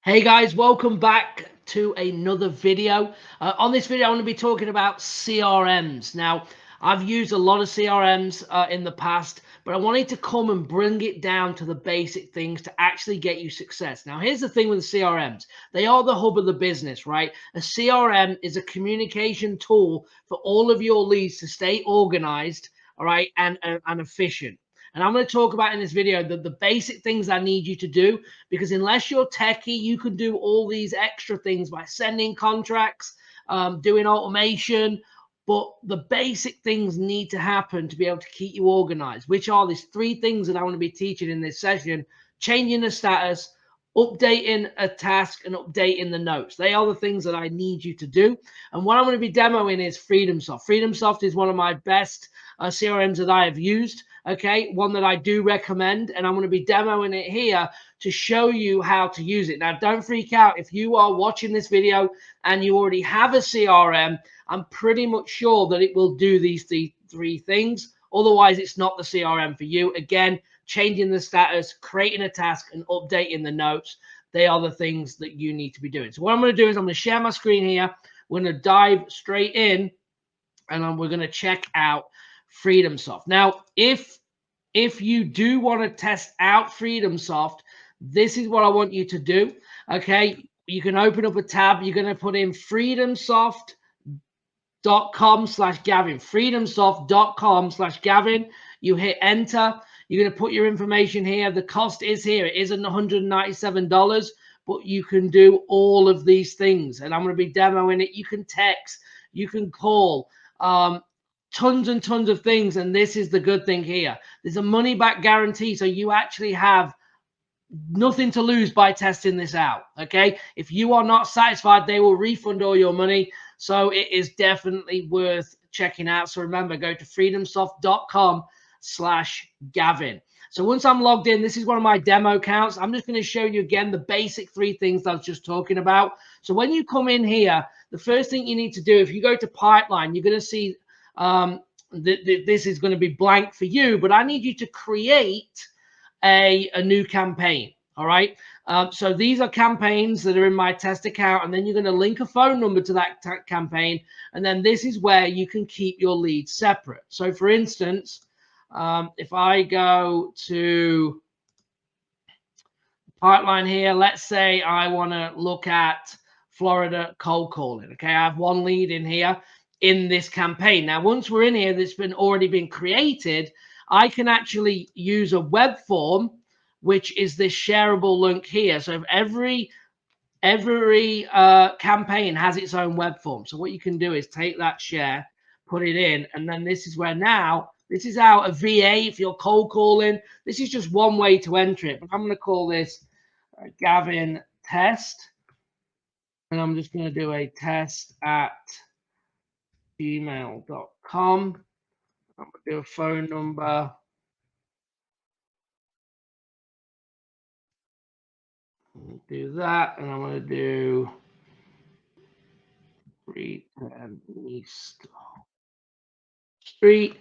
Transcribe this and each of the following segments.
Hey guys, welcome back to another video. On this video, I want to be talking about CRMs. Now, I've used a lot of CRMs in the past, but I wanted to come and bring it down to the basic things to actually get you success. Now, here's the thing with the CRMs. They are the hub of the business, right? A CRM is a communication tool for all of your leads to stay organized, all right, and efficient. And I'm going to talk about in this video the basic things I need you to do, because unless you're techie, you can do all these extra things by sending contracts, doing automation, but the basic things need to happen to be able to keep you organized, which are these three things that I want to be teaching in this session: changing the status, updating a task, and updating the notes. They are the things that I need you to do. And what I'm going to be demoing is Freedomsoft. Freedomsoft is one of my best CRMs that I have used. Okay, one that I do recommend, and I'm going to be demoing it here to show you how to use it. Now, don't freak out if you are watching this video and you already have a CRM. I'm pretty much sure that it will do these three things. Otherwise, it's not the CRM for you. Again, changing the status, creating a task, and updating the notes. They are the things that you need to be doing. So what I'm going to do is I'm going to share my screen here. We're going to dive straight in, and we're going to check out Freedomsoft. Now, if you do want to test out Freedomsoft, this is what I want you to do. Okay, you can open up a tab. You're going to put in freedomsoft.com/Gavin. Freedomsoft.com/Gavin. You hit enter. You're going to put your information here. The cost is here. It isn't $197, but you can do all of these things. And I'm going to be demoing it. You can text. You can call. Tons and tons of things. And this is the good thing here. There's a money back guarantee. So you actually have nothing to lose by testing this out. Okay. If you are not satisfied, they will refund all your money. So it is definitely worth checking out. So remember, go to freedomsoft.com/Gavin. So once I'm logged in, this is one of my demo accounts. I'm just going to show you again the basic three things that I was just talking about. So when you come in here, the first thing you need to do, if you go to pipeline, you're going to see this is going to be blank for you, but I need you to create a new campaign. All right. So these are campaigns that are in my test account, and then you're going to link a phone number to that campaign. And then this is where you can keep your leads separate. So for instance, if I go to pipeline here, let's say I want to look at Florida cold calling. Okay. I have one lead in here in this campaign. Now, once we're in here, that's already been created, I can actually use a web form, which is this shareable link here. So if every campaign has its own web form. So what you can do is take that share, put it in, and then this is where now, this is how a VA, if you're cold calling, this is just one way to enter it. But I'm going to call this Gavin test. And I'm just going to do a test at gmail.com. I'm going to do a phone number. Do that, and I'm going to do 310 East Street,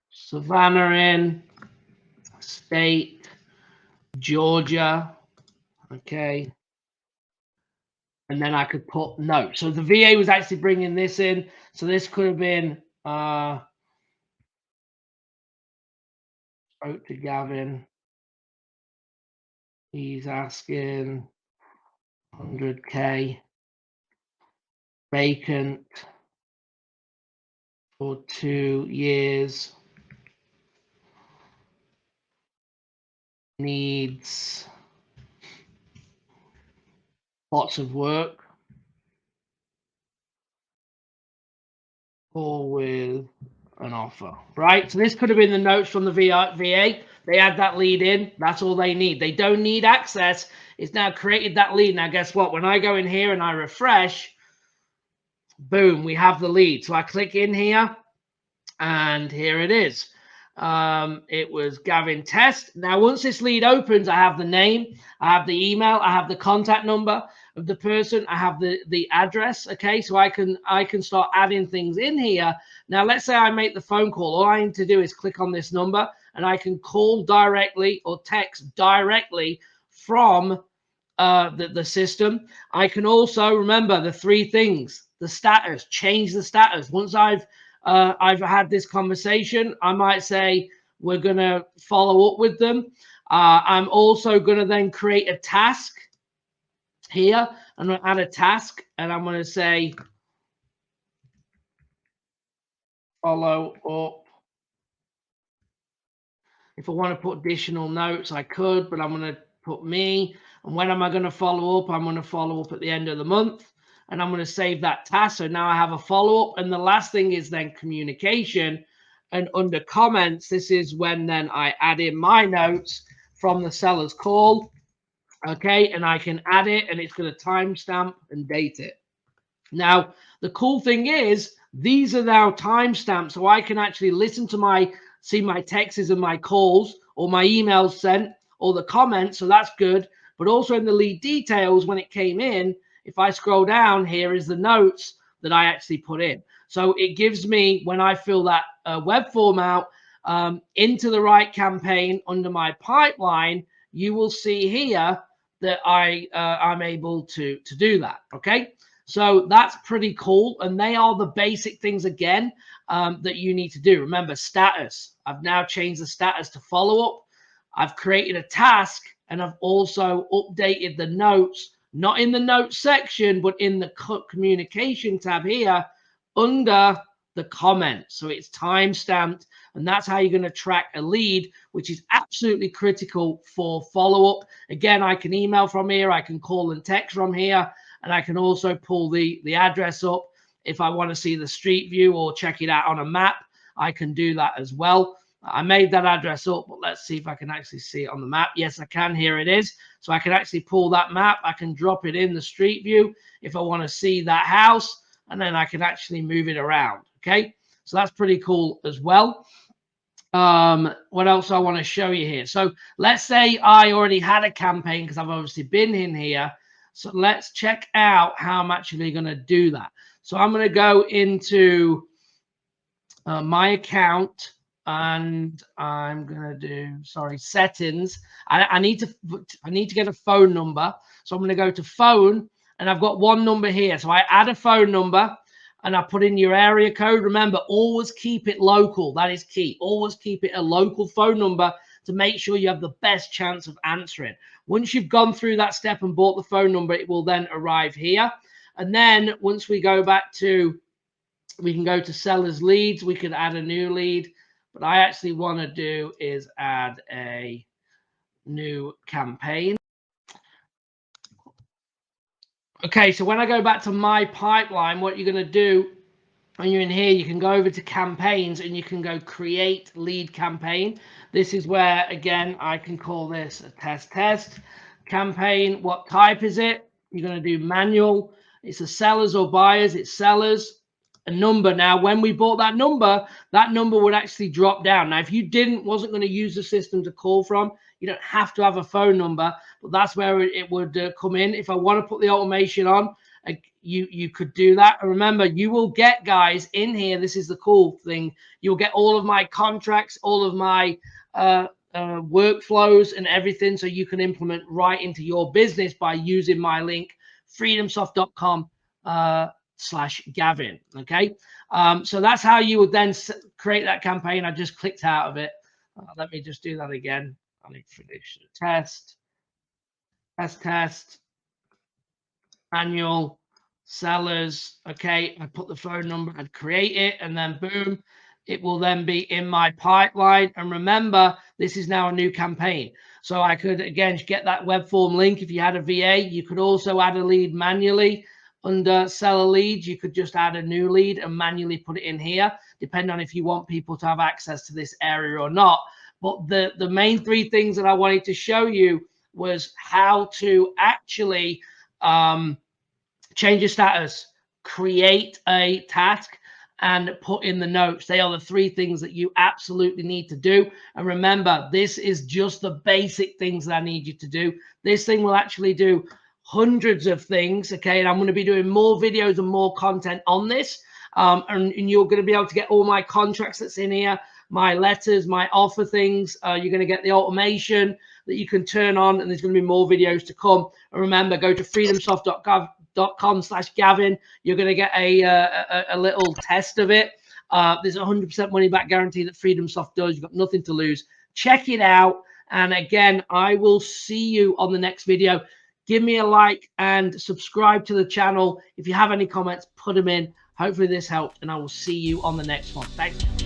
Savannah in state, Georgia. Okay. And then I could put no. So the VA was actually bringing this in. So this could have been spoke to Gavin. He's asking 100K vacant for 2 years. Needs lots of work. Or with an offer, right? So this could have been the notes from the VA. They add that lead in. That's all they need. They don't need access. It's now created that lead. Now, guess what? When I go in here and I refresh, boom, we have the lead. So I click in here, and here it is. It was Gavin Test. Now, once this lead opens, I have the name, I have the email, I have the contact number of the person, I have the address. Okay, so I can start adding things in here. Now, let's say I make the phone call. All I need to do is click on this number, and I can call directly or text directly from the system. I can also remember the three things: the status, change the status. Once I've had this conversation, I might say we're going to follow up with them. I'm also going to then create a task here. I'm going to add a task, and I'm going to say follow up. If I want to put additional notes, I could, but I'm going to put me. And when am I going to follow up? I'm going to follow up at the end of the month, and I'm going to save that task. So now I have a follow up. And the last thing is then communication. And under comments, this is when then I add in my notes from the seller's call. Okay, and I can add it, and it's going to timestamp and date it. Now, the cool thing is these are now timestamped, so I can actually listen to see my texts and my calls or my emails sent or the comments. So that's good. But also in the lead details, when it came in, if I scroll down, here is the notes that I actually put in. So it gives me, when I fill that web form out into the right campaign under my pipeline, you will see here that I'm able to do that. Okay. So that's pretty cool. And they are the basic things, again, that you need to do. Remember, status. I've now changed the status to follow up. I've created a task, and I've also updated the notes, not in the notes section, but in the communication tab here under the comments. So it's time stamped, and that's how you're going to track a lead, which is absolutely critical for follow up. Again, I can email from here. I can call and text from here. And I can also pull the address up if I want to see the street view or check it out on a map. I can do that as well. I made that address up, but let's see if I can actually see it on the map. Yes, I can. Here it is. So I can actually pull that map. I can drop it in the street view if I want to see that house, and then I can actually move it around. Okay, so that's pretty cool as well. What else I want to show you here? So let's say I already had a campaign because I've obviously been in here. So let's check out how I'm actually going to do that. So I'm going to go into my account, and I'm going to do, settings. I need to get a phone number. So I'm going to go to phone, and I've got one number here. So I add a phone number, and I put in your area code. Remember, always keep it local. That is key. Always keep it a local phone number to make sure you have the best chance of answering. Once you've gone through that step and bought the phone number, it will then arrive here. And then once we go back to, we can go to sellers leads, we can add a new lead. But I actually want to do is add a new campaign. Okay, so when I go back to my pipeline, what you're going to do when you're in here, you can go over to campaigns and you can go create lead campaign. This is where, again, I can call this a test campaign. What type is it? You're going to do manual. It's a sellers or buyers. It's sellers. A number. Now, when we bought that number would actually drop down. Now, if you wasn't going to use the system to call from, you don't have to have a phone number, but that's where it would come in. If I want to put the automation on, you could do that. And remember, you will get, guys, in here, this is the cool thing, you'll get all of my contracts, all of my workflows and everything, so you can implement right into your business by using my link, freedomsoft.com /Gavin. Okay, so that's how you would then create that campaign. I just clicked out of it. Let me just do that again. I need to finish the test annual sellers. Okay, I put the phone number, I'd create it, and then boom, it will then be in my pipeline. And remember, this is now a new campaign. So I could, again, get that web form link. If you had a VA, you could also add a lead manually. Under seller leads, you could just add a new lead and manually put it in here, depending on if you want people to have access to this area or not. But the main three things that I wanted to show you was how to actually change your status, create a task, and put in the notes. They are the three things that you absolutely need to do. And remember, this is just the basic things that I need you to do. This thing will actually do hundreds of things. Okay, and I'm going to be doing more videos and more content on this. And you're going to be able to get all my contracts that's in here, my letters, my offer things. You're going to get the automation. that you can turn on, and there's going to be more videos to come. And remember, go to freedomsoft.com/Gavin. You're going to get a little test of it. There's 100% money back guarantee that Freedomsoft does. You've got nothing to lose. Check it out. And again, I will see you on the next video. Give me a like and subscribe to the channel. If you have any comments, put them in. Hopefully this helped, and I will see you on the next one. Thanks.